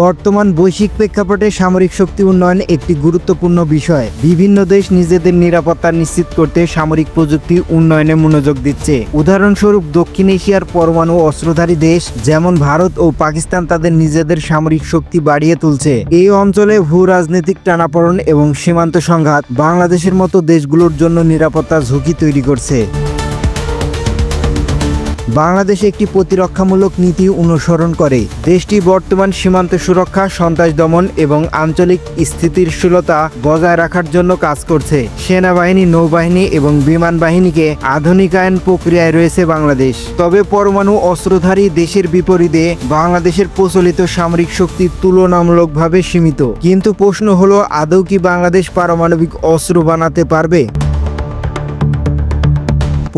বর্তমান বৈশ্বিক প্রেক্ষাপটে সামরিক শক্তি উন্নয়ন একটি গুরুত্বপূর্ণ বিষয়। বিভিন্ন দেশ নিজেদের নিরাপত্তা নিশ্চিত করতে সামরিক প্রযুক্তি উন্নয়নে মনোযোগ দিচ্ছে। উদাহরণস্বরূপ দক্ষিণ এশিয়ার পরমাণু অস্ত্রধারী দেশ যেমন ভারত ও পাকিস্তান তাদের নিজেদের সামরিক শক্তি বাড়িয়ে তুলছে। এই অঞ্চলে ভূ রাজনৈতিক টানাপোড়েন এবং সীমান্ত সংঘাত বাংলাদেশের মতো দেশগুলোর জন্য নিরাপত্তা ঝুঁকি তৈরি করছে। বাংলাদেশ একটি প্রতিরক্ষামূলক নীতি অনুসরণ করে। দেশটি বর্তমান সীমান্ত সুরক্ষা, সন্ত্রাস দমন এবং আঞ্চলিক স্থিতিশীলতা বজায় রাখার জন্য কাজ করছে। সেনাবাহিনী, নৌবাহিনী এবং বিমান বাহিনীকে আধুনিকায়ন প্রক্রিয়ায় রয়েছে বাংলাদেশ। তবে পরমাণু অস্ত্রধারী দেশের বিপরীতে বাংলাদেশের প্রচলিত সামরিক শক্তি তুলনামূলকভাবে সীমিত। কিন্তু প্রশ্ন হলো, আদৌ কি বাংলাদেশ পারমাণবিক অস্ত্র বানাতে পারবে?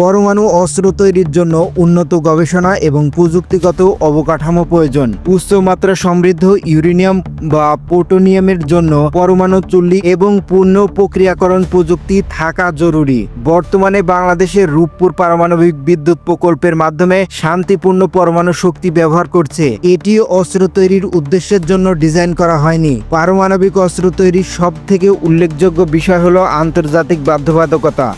পরমাণু অস্ত্র তৈরির জন্য উন্নত গবেষণা এবং প্রযুক্তিগত অবকাঠামো প্রয়োজন। উচ্চমাত্রা সমৃদ্ধ ইউরেনিয়াম বা প্লুটোনিয়ামের জন্য পরমাণু চুল্লি এবং পূর্ণ প্রক্রিয়াকরণ প্রযুক্তি থাকা জরুরি। বর্তমানে বাংলাদেশের রূপপুর পারমাণবিক বিদ্যুৎ প্রকল্পের মাধ্যমে শান্তিপূর্ণ পরমাণু শক্তি ব্যবহার করছে। এটি অস্ত্র তৈরির উদ্দেশ্যের জন্য ডিজাইন করা হয়নি। পারমাণবিক অস্ত্র তৈরির সবথেকে উল্লেখযোগ্য বিষয় হলো আন্তর্জাতিক বাধ্যবাধকতা।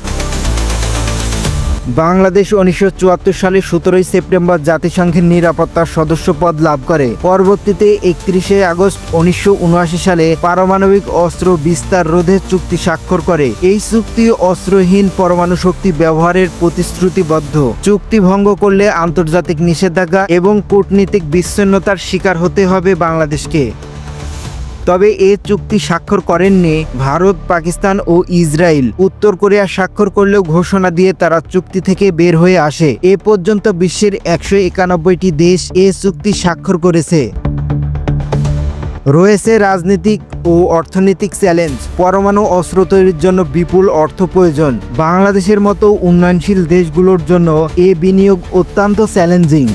বাংলাদেশ 1974 সালে 17 সেপ্টেম্বর জাতিসংঘের নিরাপত্তা সদস্য পদ লাভ করে। পরবর্তীতে 31 আগস্ট 1979 সালে পারমাণবিক অস্ত্র বিস্তার রোধের চুক্তি স্বাক্ষর করে। এই চুক্তি অস্ত্রহীন পরমাণু শক্তি ব্যবহারের প্রতিশ্রুতিবদ্ধ। চুক্তি ভঙ্গ করলে আন্তর্জাতিক নিষেধাজ্ঞা এবং কূটনীতিক বিচ্ছিন্নতার শিকার হতে হবে বাংলাদেশকে। তবে এ চুক্তি স্বাক্ষর করেননি ভারত, পাকিস্তান ও ইসরায়েল। উত্তর কোরিয়া স্বাক্ষর করলেও ঘোষণা দিয়ে তারা চুক্তি থেকে বের হয়ে আসে। এ পর্যন্ত বিশ্বের 191টি দেশ এ চুক্তি স্বাক্ষর করেছে। রয়েছে রাজনৈতিক ও অর্থনৈতিক চ্যালেঞ্জ। পরমাণু অস্ত্র তৈরির জন্য বিপুল অর্থ প্রয়োজন। বাংলাদেশের মতো উন্নয়নশীল দেশগুলোর জন্য এ বিনিয়োগ অত্যন্ত চ্যালেঞ্জিং।